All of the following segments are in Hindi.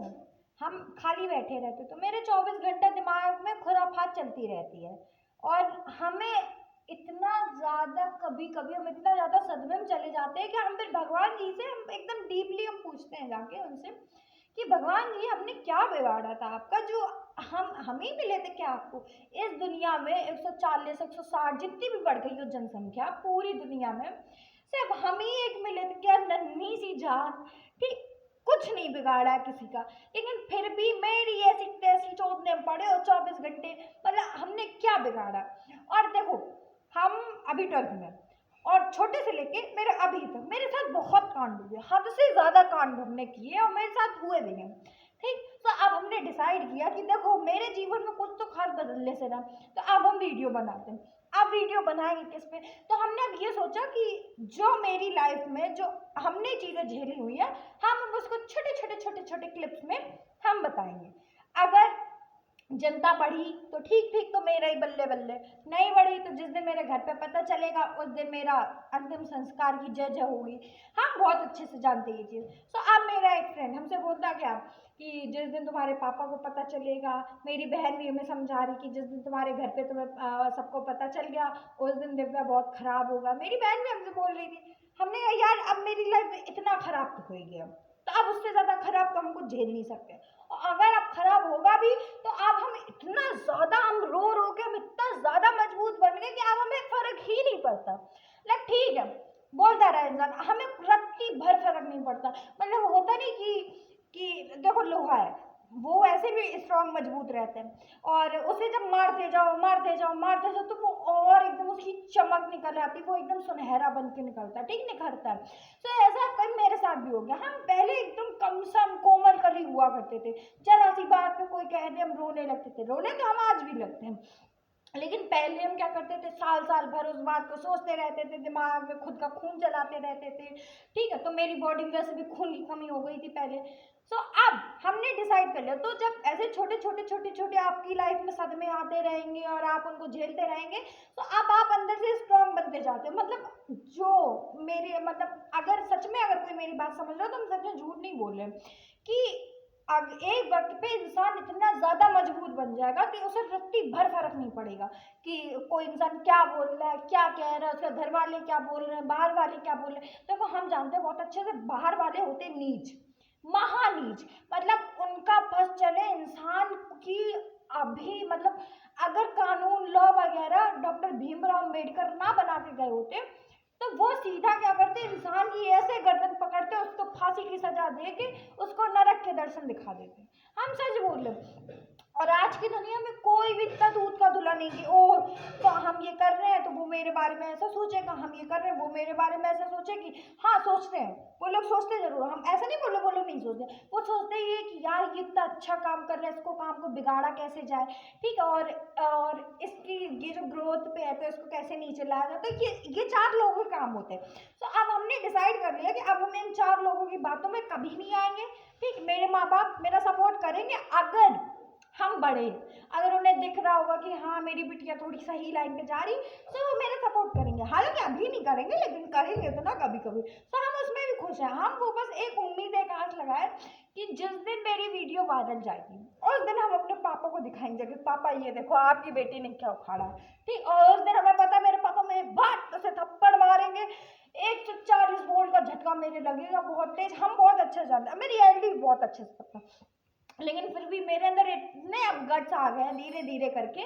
में हम खाली बैठे रहते तो मेरे 24 घंटे दिमाग में खुराफात चलती रहती है। और हमें इतना ज़्यादा कभी कभी हम इतना ज़्यादा सदमे में चले जाते हैं कि हम फिर भगवान जी से हम एकदम डीपली हम पूछते हैं जाके उनसे कि भगवान जी हमने क्या बिगाड़ा था आपका जो हम ही मिले थे क्या आपको। इस दुनिया में 140 160 जितनी भी बढ़ गई हो जनसंख्या पूरी दुनिया में सिर्फ हम ही एक मिले थे क्या, नन्ही सी जान। ठीक, कुछ नहीं बिगाड़ा है किसी का, लेकिन फिर भी मेरी ऐसी तैसी चौंधने पड़े और 24 घंटे, मतलब हमने क्या बिगाड़ा। और देखो हम अभी 12th में और छोटे से लेके मेरे अभी तक मेरे साथ बहुत कांड हुए, हद से ज़्यादा कांड हमने किए और मेरे साथ हुए भी हैं। ठीक, तो अब हमने डिसाइड किया कि देखो मेरे जीवन में कुछ तो खास बदलने से ना, तो अब हम वीडियो बनाते हैं। अब वीडियो बनाएंगे किस पे, तो हमने अब ये सोचा कि जो मेरी लाइफ में जो हमने चीज़ें झेली हुई है हम उसको छोटे छोटे छोटे छोटे क्लिप्स में हम बताएंगे। अगर जनता बढ़ी तो ठीक ठीक, तो मेरा ही बल्ले बल्ले, नहीं बढ़ी तो जिस दिन मेरे घर पे पता चलेगा उस दिन मेरा अंतिम संस्कार की जय जय होगी। हम बहुत अच्छे से जानते हैं ये चीज़। तो अब मेरा एक फ्रेंड हमसे बोलता क्या कि जिस दिन तुम्हारे पापा को पता चलेगा, मेरी बहन भी हमें समझा रही कि जिस दिन तुम्हारे घर पे तुम्हें सबको पता चल गया उस दिन दिव्या बहुत खराब होगा। मेरी बहन भी हमसे बोल रही थी। हमने कहा यार अब मेरी लाइफ इतना खराब तो हो ही गया, तो अब उससे ज़्यादा खराब तो हम कुछ झेल नहीं सकते। और अगर अब खराब होगा भी तो अब हम इतना ज़्यादा हम रो रो के हम इतना ज़्यादा मजबूत बन गए कि अब हमें फ़र्क ही नहीं पड़ता। लाइक ठीक है, बोलता रहा इंसान, हमें रत्ती भर फर्क नहीं पड़ता। मतलब होता नहीं कि देखो लोहा है वो ऐसे भी स्ट्रांग मजबूत रहते हैं और उसे जब मारते जाओ मारते जाओ मारते जाओ तो वो और एकदम उसकी चमक निकल आती है, वो एकदम सुनहरा बन के निकलता है, ठीक निखरता है। तो ऐसा कभी मेरे साथ भी हो गया। हम पहले एकदम कमसम कोमल कली हुआ करते थे, जरा सी बात पे कोई कह दे हम रोने लगते थे, रोने तो हम आज भी लगते हैं। लेकिन पहले हम क्या करते थे, साल साल भर उस बात को सोचते रहते थे, दिमाग में खुद का खून चलाते रहते थे। ठीक है, तो मेरी बॉडी में वैसे भी खून की कमी हो गई थी पहले। सो अब हमने डिसाइड कर लिया, तो जब ऐसे छोटे छोटे छोटे छोटे आपकी लाइफ में सदमे आते रहेंगे और आप उनको झेलते रहेंगे तो अब आप अंदर से स्ट्रांग बनते जाते हो। मतलब जो मेरे मतलब अगर सच में अगर कोई मेरी बात समझ रहा हो तो हम सच में झूठ नहीं बोल रहे कि अब एक वक्त पे इंसान इतना ज़्यादा मजबूत बन जाएगा कि उसे रत्ती भर फर्क नहीं पड़ेगा कि कोई इंसान क्या बोल रहा है, क्या कह रहा है, उसके घर वाले क्या बोल रहे हैं, बाहर वाले क्या बोल रहे हैं। देखो हम जानते हैं बहुत अच्छे से बाहर वाले होते नीच, महानीच। मतलब उनका बस चले इंसान की अभी मतलब अगर कानून लॉ वगैरह डॉक्टर भीमराव अम्बेडकर ना बना के गए होते तो वो सीधा क्या करते, इंसान की ऐसे गर्दन पकड़ते उसको फांसी की सजा दे के उसको नरक के दर्शन दिखा देते। हम सच बोल रहे। और आज की दुनिया में कोई भी इतना दूध का धुला नहीं कि ओ तो हम ये कर रहे हैं तो वो मेरे बारे में ऐसा सोचेगा, हम ये कर रहे हैं वो मेरे बारे में ऐसा सोचेगी। हाँ सोचते हैं, वो लोग सोचते जरूर, हम ऐसा नहीं बोलो वो लोग नहीं सोचते। वो सोचते ही है कि यार ये इतना अच्छा काम कर रहा है, इसको काम को बिगाड़ा कैसे जाए। ठीक है, और इसकी ये जो ग्रोथ पे है तो इसको कैसे नीचे लाया जाए। तो ये 4 लोगों के काम होते हैं। तो अब हमने डिसाइड कर लिया कि अब हम इन 4 लोगों की बातों में कभी नहीं आएंगे। ठीक, मेरे माँ बाप मेरा सपोर्ट करेंगे अगर हम बढ़े, अगर उन्हें दिख रहा होगा कि हाँ मेरी बिटिया थोड़ी सही लाइन पे जा रही तो वो मेरा सपोर्ट करेंगे। हालांकि अभी नहीं करेंगे लेकिन करेंगे तो ना कभी कभी, तो हम उसमें भी खुश हैं। हम वो बस एक उम्मीद एक आस लगाए कि जिस दिन मेरी वीडियो वायरल जाएगी उस दिन हम अपने पापा को दिखाएंगे कि पापा ये देखो आपकी बेटी ने क्या उखाड़ा। ठीक, और उस दिन हमें पता मेरे पापा में भट से थप्पड़ मारेंगे, 140 वोल्ट का झटका मेरे लगेगा बहुत तेज। हम बहुत अच्छे जानते हैं, मेरी एलडी बहुत अच्छे से पता, लेकिन फिर भी मेरे अंदर इतने अब गट्स आ गए हैं धीरे धीरे करके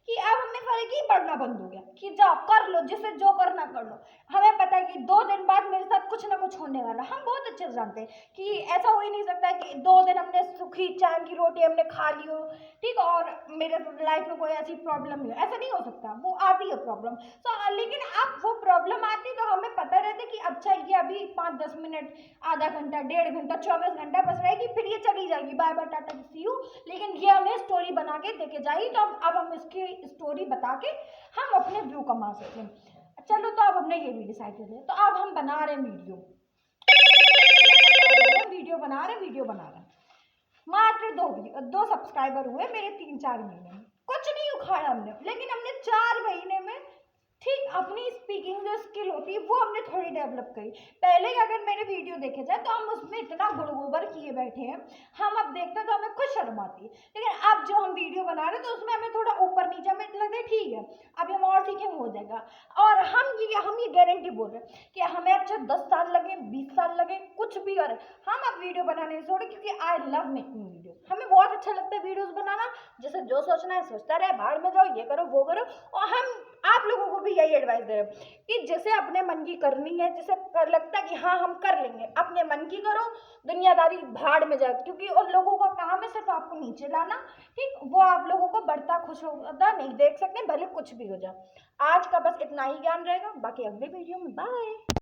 कि अब हमें फर्क ही पड़ना बंद हो गया कि जाओ कर लो, जिसे जो करना कर लो। हमें पता है कि 2 दिन बाद मेरे साथ कुछ ना कुछ होने वाला। हम बहुत अच्छे से जानते हैं कि ऐसा हो ही नहीं सकता कि 2 दिन हमने सूखी चैन की रोटी हमने खा ली हो, ठीक, और मेरे लाइफ में कोई ऐसी प्रॉब्लम नहीं हो, ऐसा नहीं हो सकता। वो आती है प्रॉब्लम तो, लेकिन अब वो प्रॉब्लम आती तो हमें पता रहता कि अच्छा ये अभी 5-10 मिनट, आधा घंटा, 1.5 घंटा, 24 घंटा बस रहेगी, फिर ये चली जाएगी, bye bye ta-ta see you. लेकिन ये हमें स्टोरी बना के देके जाएगी, तो अब हम इसकी स्टोरी बता के हम अपने व्यू कमा सकते हैं। चलो, तो अब हमने ये भी डिसाइड कर लिया, तो अब हम बना रहे वीडियो बना रहे। मात्र 2 सब्सक्राइबर हुए मेरे 3-4 महीने में, कुछ नहीं उखाड़ा हमने, लेकिन हमने 4 महीने में ठीक, अपनी स्पीकिंग जो स्किल होती है वो हमने थोड़ी डेवलप करी। पहले अगर मेरे वीडियो देखे जाए तो हम उसमें इतना गुड़गुबर किए बैठे हैं, हम अब देखते हैं तो हमें खुद शर्म आती है। लेकिन अब जो हम वीडियो बना रहे हैं तो उसमें हमें थोड़ा ऊपर नीचे हमें लगता है ठीक है, अभी हम और सीखेंगे हो जाएगा। और हम ये गारंटी बोल रहे हैं कि हमें अच्छा 10 साल लगे, 20 साल लगे, कुछ भी करे, हम अब वीडियो बनाने छोड़े, क्योंकि आई लव मेकिंग वीडियो। हमें बहुत अच्छा लगता है वीडियोस बनाना, जैसे जो सोचना है सोचता रहे, भाड़ में जाओ, ये करो वो करो। और हम आप लोगों को भी यही एडवाइस दे रहे हैं कि जैसे अपने मन की करनी है, जैसे कर लगता है कि हाँ हम कर लेंगे, अपने मन की करो, दुनियादारी भाड़ में जाए, क्योंकि उन लोगों का काम है सिर्फ आपको नीचे लाना। ठीक, वो आप लोगों को बढ़ता खुश होता नहीं देख सकते, भले कुछ भी हो जाए। आज का बस इतना ही ज्ञान रहेगा, बाकी अगले वीडियो में बाय।